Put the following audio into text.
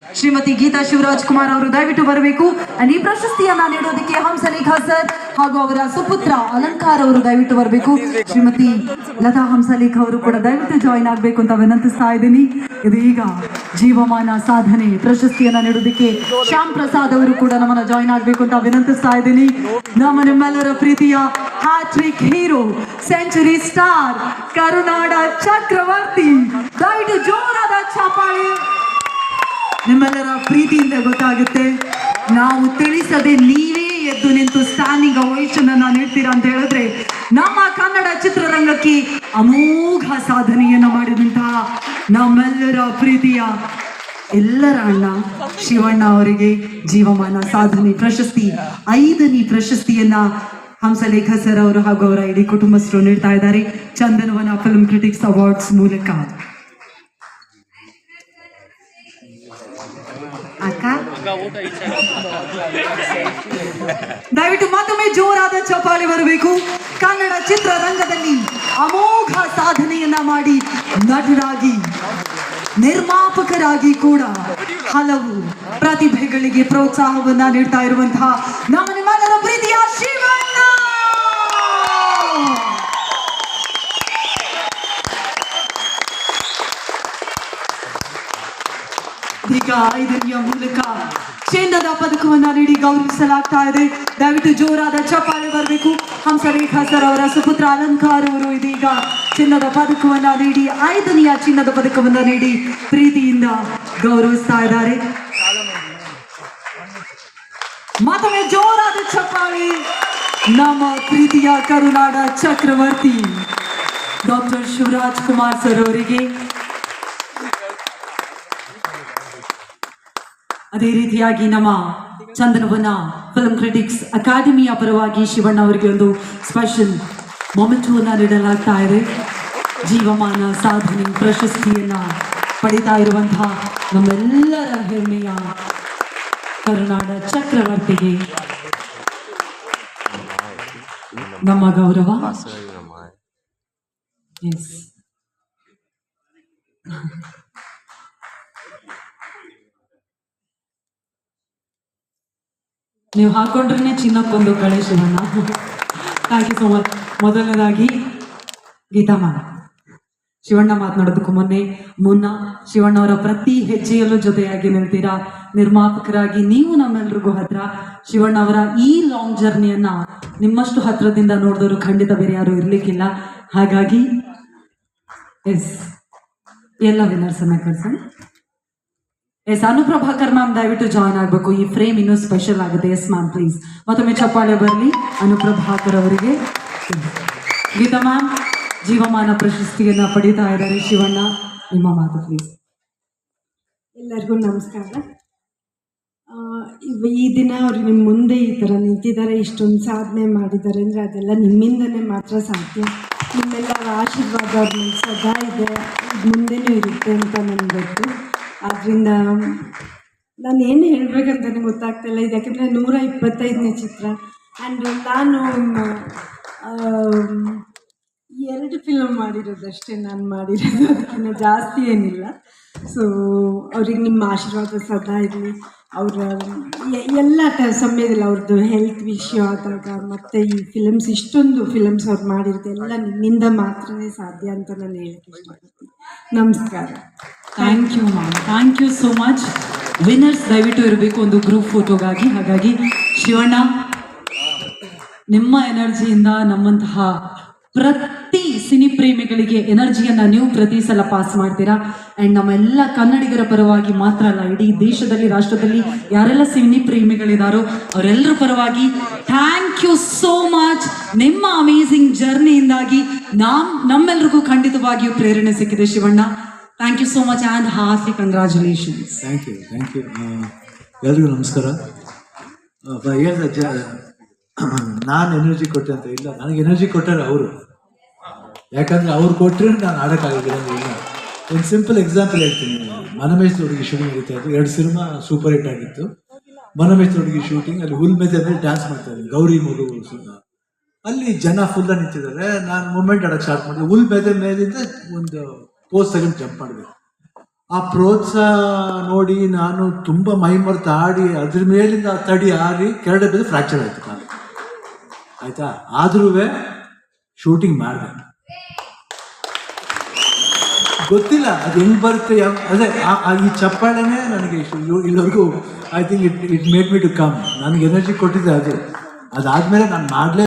ಶ್ರೀಮತಿ ಗೀತಾ ಶಿವರಾಜ್ ಕುಮಾರ್ ಅವರು ದಯವಿಟ್ಟು ಬರಬೇಕು. ಈ ಪ್ರಶಸ್ತಿಯನ್ನ ನೀಡೋದಕ್ಕೆ ಹಂಸಲೇಖ ಸರ್ ಹಾಗೂ ಅವರ ಸುಪುತ್ರ ಅಲಂಕಾರ ಅವರು ದಯವಿಟ್ಟು ಬರಬೇಕು. ಶ್ರೀಮತಿ ಲತಾ ಹಂಸಲೇಖ ಅವರು ಕೂಡ ದಯವಿಟ್ಟು ಜಾಯಿನ್ ಆಗಬೇಕು ಅಂತ ವಿನಂತಿಸ್ತಾ ಇದ್ದೀನಿ. ಇದೀಗ ಜೀವಮಾನ ಸಾಧನೆ ಪ್ರಶಸ್ತಿಯನ್ನ ನೀಡೋದಕ್ಕೆ ಶ್ಯಾಮ್ ಪ್ರಸಾದ್ ಅವರು ಕೂಡ ನಮ್ಮನ್ನ ಜಾಯಿನ್ ಆಗಬೇಕು ಅಂತ ವಿನಂತಿಸ್ತಾ ಇದ್ದೀನಿ. ನಿಮ್ಮೆಲ್ಲರ ಪ್ರೀತಿಯ ಹ್ಯಾಟ್ರಿಕ್ ಹೀರೋ, ಸೆಂಚುರಿ ಸ್ಟಾರ್, ಕರುನಾಡ ಚಕ್ರವರ್ತಿ, ದಯವಿಟ್ಟು ಜೋರಾದ ಚಪ್ಪಾಳೆ. ನಿಮ್ಮೆಲ್ಲರ ಪ್ರೀತಿಯಿಂದ ಗೊತ್ತಾಗುತ್ತೆ, ನಾವು ತಿಳಿಸದೆ ನೀವೇ ಎದ್ದು ನಿಂತು ಸ್ಟ್ಯಾಂಡಿಂಗ್ ಓವೇಷನ್ ಅನ್ನ ನೀಡ್ತೀರಾ ಅಂತ ಹೇಳಿದ್ರೆ ನಮ್ಮ ಕನ್ನಡ ಚಿತ್ರರಂಗಕ್ಕೆ ಅಮೋಘ ಸಾಧನೆಯನ್ನ ಮಾಡಿದಂತಹ ನಮ್ಮೆಲ್ಲರ ಪ್ರೀತಿಯ ಎಲ್ಲರ ಅಣ್ಣ ಶಿವಣ್ಣ ಅವರಿಗೆ ಜೀವಮಾನ ಸಾಧನೆ ಪ್ರಶಸ್ತಿ 5ನೇ ಪ್ರಶಸ್ತಿಯನ್ನ ಹಂಸಲೇಖ ಸರ್ ಅವರು ಹಾಗೂ ಅವರ ಇಡೀ ಕುಟುಂಬಸ್ಥರು ನೀಡ್ತಾ ಇದ್ದಾರೆ ಚಂದನವನ ಫಿಲ್ಮ್ ಕ್ರಿಟಿಕ್ಸ್ ಅವಾರ್ಡ್ಸ್ ಮೂಲಕ. ದಯವಿಟ್ಟು ಮತ್ತೊಮ್ಮೆ ಜೋರಾದ ಚಪ್ಪಾಳೆ ಬರಬೇಕು. ಕನ್ನಡ ಚಿತ್ರರಂಗದಲ್ಲಿ ಅಮೋಘ ಸಾಧನೆಯನ್ನ ಮಾಡಿ ನಟರಾಗಿ ನಿರ್ಮಾಪಕರಾಗಿ ಕೂಡ ಹಲವು ಪ್ರತಿಭೆಗಳಿಗೆ ಪ್ರೋತ್ಸಾಹವನ್ನ ನೀಡ್ತಾ ಇರುವಂತಹ ನಮ್ಮ ನಿಮ್ಮೆಲ್ಲರ ಪ್ರೀತಿಯ ಶಿವಣ್ಣ. ಈಗ 5ನೇ ಮೂಲಕ ಚಿನ್ನದ ಪದಕವನ್ನ ನೀಡಿ ಗೌರವಿಸಲಾಗ್ತಾ ಇದೆ. ದಯವಿಟ್ಟು ಜೋರಾದ ಚಪ್ಪಾಳೆ ಬರಬೇಕು. ಹಂಸಲೇಖ ಸರ್ ಅವರ ಸುಪುತ್ರ ಅಲಂಕಾರ ಅವರು ಇದೀಗ ಚಿನ್ನದ ಪದಕವನ್ನ ನೀಡಿ 5ನೇ ಚಿನ್ನದ ಪದಕವನ್ನ ನೀಡಿ ಪ್ರೀತಿಯಿಂದ ಗೌರವಿಸ್ತಾ ಇದ್ದಾರೆ. ಮತ್ತೊಮ್ಮೆ ಜೋರಾದ ಚಪ್ಪಾಳೆ ನಮ್ಮ ಪ್ರೀತಿಯ ಕರುನಾಡ ಚಕ್ರವರ್ತಿ ಡಾಕ್ಟರ್ ಶಿವರಾಜ್ ಕುಮಾರ್ ಸರ್ ಅವರಿಗೆ. ಅದೇ ರೀತಿಯಾಗಿ ನಮ್ಮ ಚಂದನವನ ಫಿಲ್ಮ್ ಕ್ರಿಟಿಕ್ಸ್ ಅಕಾಡೆಮಿಯ ಪರವಾಗಿ ಶಿವಣ್ಣ ಅವರಿಗೆ ಒಂದು ಸ್ಪೆಷಲ್ ಮೊಮೆಂಟನ್ನು ನೀಡಲಾಗ್ತಾ ಇದೆ. ಜೀವಮಾನ ಸಾಧನೆ ಪ್ರಶಸ್ತಿಯನ್ನ ಪಡಿತಾ ಇರುವಂತಹ ನಮ್ಮೆಲ್ಲರ ಹೆಮ್ಮೆಯ ಕರುನಾಡ ಚಕ್ರವರ್ತಿಗೆ ನಮ್ಮ ಗೌರವ. ಎಸ್, ನೀವು ಹಾಕೊಂಡ್ರೆ ಚಿನ್ನಕ್ಕೊಂದು ಕಳೆ Shivanna. Thank you so much. ಮೊದಲನೇದಾಗಿ ಗೀತಾ ಮ್ಯಾಮ್, ಶಿವಣ್ಣ ಮಾತನಾಡೋದಕ್ಕೂ ಮುನ್ನ ಶಿವಣ್ಣ ಅವರ ಪ್ರತಿ ಹೆಜ್ಜೆಯಲ್ಲೂ ಜೊತೆಯಾಗಿ ನಿಲ್ತೀರಾ. ನಿರ್ಮಾಪಕರಾಗಿ ನೀವು ನಮ್ಮೆಲ್ರಿಗೂ ಹತ್ರ. ಶಿವಣ್ಣ ಅವರ ಈ ಲಾಂಗ್ ಜರ್ನಿಯನ್ನ ನಿಮ್ಮಷ್ಟು ಹತ್ರದಿಂದ ನೋಡಿದವರು ಖಂಡಿತ ಬೇರೆ ಯಾರು ಇರ್ಲಿಕ್ಕಿಲ್ಲ. ಹಾಗಾಗಿ ಎಸ್, ಎಲ್ಲ ವಿನ್ನರ್ಸ್ ಅನ್ನ ಕಳ್ಸೋಣ. ಎಸ್, ಅನುಪ್ರಭಾಕರ್ ಮ್ಯಾಮ್ ದಯವಿಟ್ಟು ಜಾಯ್ನ್ ಆಗಬೇಕು. ಈ ಫ್ರೇಮ್ ಇನ್ನೂ ಸ್ಪೆಷಲ್ ಆಗುತ್ತೆ. Yes ma'am please. ಮತ್ತೊಮ್ಮೆ ಚಪ್ಪಾಳೆ ಬರಲಿ ಅನುಪ್ರಭಾಕರ್ ಅವರಿಗೆ. ಗೀತಾ ಮ್ಯಾಮ್ ಜೀವಮಾನ ಪ್ರಶಸ್ತಿಯನ್ನ ಪಡಿತಾ ಇದ್ದಾರೆ. ಶಿವಣ್ಣ, ನಿಮ್ಮ ಮಾತು ಪ್ಲೀಸ್. ಎಲ್ಲರಿಗೂ ನಮಸ್ಕಾರ. ಈ ದಿನ ಅವ್ರು ನಿಮ್ಮ ಮುಂದೆ ಈ ಥರ ನಿಂತಿದ್ದಾರೆ, ಇಷ್ಟೊಂದು ಸಾಧನೆ ಮಾಡಿದ್ದಾರೆ ಅಂದರೆ ಅದೆಲ್ಲ ನಿಮ್ಮಿಂದನೇ ಮಾತ್ರ ಸಾಧ್ಯ. ನಿಮ್ಮೆಲ್ಲರ ಆಶೀರ್ವಾದ ಅವ್ರ ಮೇಲೆ ಸದಾ ಇದೆ, ಮುಂದೆನೂ ಇರುತ್ತೆ ಅಂತ ನನಗೆ ಗೊತ್ತು. ಆದ್ದರಿಂದ ನಾನು ಏನು ಹೇಳಬೇಕಂತಲೇ ಗೊತ್ತಾಗ್ತಾಯಿಲ್ಲ. ಇದು ಯಾಕೆಂದರೆ 125ನೇ ಚಿತ್ರ. ಆ್ಯಂಡ್ ನಾನು 2 ಫಿಲ್ಮ್ ಮಾಡಿರೋದಷ್ಟೇ ನಾನು ಮಾಡಿರೋದು, ಅದಕ್ಕಿಂತ ಜಾಸ್ತಿ ಏನಿಲ್ಲ. ಸೊ ಅವ್ರಿಗೆ ನಿಮ್ಮ ಆಶೀರ್ವಾದ ಸದಾ ಇರಲಿ. ಅವರ ಎಲ್ಲ ಸಮಯದಲ್ಲಿ ಅವ್ರದ್ದು ಹೆಲ್ತ್ ವಿಷಯ ಆದಾಗ ಮತ್ತು ಈ ಫಿಲಮ್ಸ್, ಇಷ್ಟೊಂದು ಫಿಲಮ್ಸ್ ಅವ್ರು ಮಾಡಿರೋದು ಎಲ್ಲ ನಿಮ್ಮಿಂದ ಮಾತ್ರನೇ ಸಾಧ್ಯ ಅಂತ ನಾನು ಹೇಳಕ್ಕೆ ಇಷ್ಟಪಡ್ತೀನಿ. ನಮಸ್ಕಾರ. Thank you ma'am, thank you so much. Winners ದಯವಿಟ್ಟು ಇರಬೇಕು ಒಂದು ಗ್ರೂಪ್ ಫೋಟೋಗಾಗಿ. ಹಾಗಾಗಿ ಶಿವಣ್ಣ, ನಿಮ್ಮ ಎನರ್ಜಿಯಿಂದ ನಮ್ಮಂತಹ ಪ್ರತಿ ಸಿನಿ ಪ್ರೇಮಿಗಳಿಗೆ ಎನರ್ಜಿಯನ್ನ ನೀವು ಪ್ರತಿ ಸಲ ಪಾಸ್ ಮಾಡ್ತೀರಾ. ಆ್ಯಂಡ್ ನಮ್ಮೆಲ್ಲ ಕನ್ನಡಿಗರ ಪರವಾಗಿ ಮಾತ್ರ ಅಲ್ಲ, ಇಡೀ ದೇಶದಲ್ಲಿ ರಾಷ್ಟ್ರದಲ್ಲಿ ಯಾರೆಲ್ಲ ಸಿನಿ ಪ್ರೇಮಿಗಳಿದಾರೋ ಅವರೆಲ್ಲರ ಪರವಾಗಿ ಥ್ಯಾಂಕ್ ಯು ಸೋ ಮಚ್. ನಿಮ್ಮ ಅಮೇಝಿಂಗ್ ಜರ್ನಿಯಿಂದಾಗಿ ನಮ್ಮೆಲ್ರಿಗೂ ಖಂಡಿತವಾಗಿಯೂ ಪ್ರೇರಣೆ ಸಿಕ್ಕಿದೆ Shivanna. Thank you so much and heartly congratulations. Thank you. ಎಲ್ರಿಗೂ ನಮಸ್ಕಾರ. ನಾನು ಎನರ್ಜಿ ಕೊಟ್ಟೆ ಅಂತ ಇಲ್ಲ, ನನಗೆ ಎನರ್ಜಿ ಕೊಟ್ಟರೆ ಅವರು. ಯಾಕಂದರೆ ಅವ್ರು ಕೊಟ್ಟರೆ ನಾನು ಆಡೋಕ್ಕಾಗಿಲ್ಲ. ಒಂದು ಸಿಂಪಲ್ ಎಕ್ಸಾಂಪಲ್ ಹೇಳ್ತೀನಿ. ಮನಮೇಶ್ ಹುಡುಗಿ ಶೂಟಿಂಗ್ ನಡೀತಾ ಇತ್ತು. 2 ಸಿನಿಮಾ ಸೂಪರ್ ಹಿಟ್ ಆಗಿತ್ತು. ಮನಮೇಶ್ ಹುಡುಗಿ ಶೂಟಿಂಗ್, ಅಲ್ಲಿ ಹುಲ್ ಮೇಲೆ ಡ್ಯಾನ್ಸ್ ಮಾಡ್ತಾ ಇದ್ದೀನಿ, ಗೌರಿ ಮಗು. ಅಲ್ಲಿ ಜನ ಫುಲ್ಲ ನಿಂತಿದ್ದಾರೆ. ನಾನು ಮೂಮೆಂಟ್ ಆಡೋಕ್ಕೆ ಸ್ಟಾರ್ಟ್ ಮಾಡಿದೆ. ಹುಲ್ ಮೇಲಿಂದ ಒಂದು 4 ಸೆಕೆಂಡ್ ಜಂಪ್ ಮಾಡಬೇಕು. ಆ ಪ್ರೋತ್ಸಾಹ ನೋಡಿ ನಾನು ತುಂಬ ಮೈಮರೆತು ಆಡಿ ಅದ್ರ ಮೇಲಿಂದ ಆ ತಡಿ ಆರಿ ಕೆರಡೆ ಬಿದ್ದು ಫ್ರ್ಯಾಕ್ಚರ್ ಆಯಿತು ಕಾಲು. ಆಯಿತಾ, ಆದ್ರೂ ಶೂಟಿಂಗ್ ಮಾಡಿದೆ. ಗೊತ್ತಿಲ್ಲ ಅದು ಹೆಂಗೆ ಬರುತ್ತೆ ಅದೇ ಈ ಚಪ್ಪಾಳೆನೇ ನನಗೆ ಇಲ್ಲಿವರೆಗೂ I think it made me to come. ನನಗೆ ಎನರ್ಜಿ ಕೊಟ್ಟಿದ್ದೆ ಅದು. ಅದಾದಮೇಲೆ ನಾನು ಮಾಡಲೇ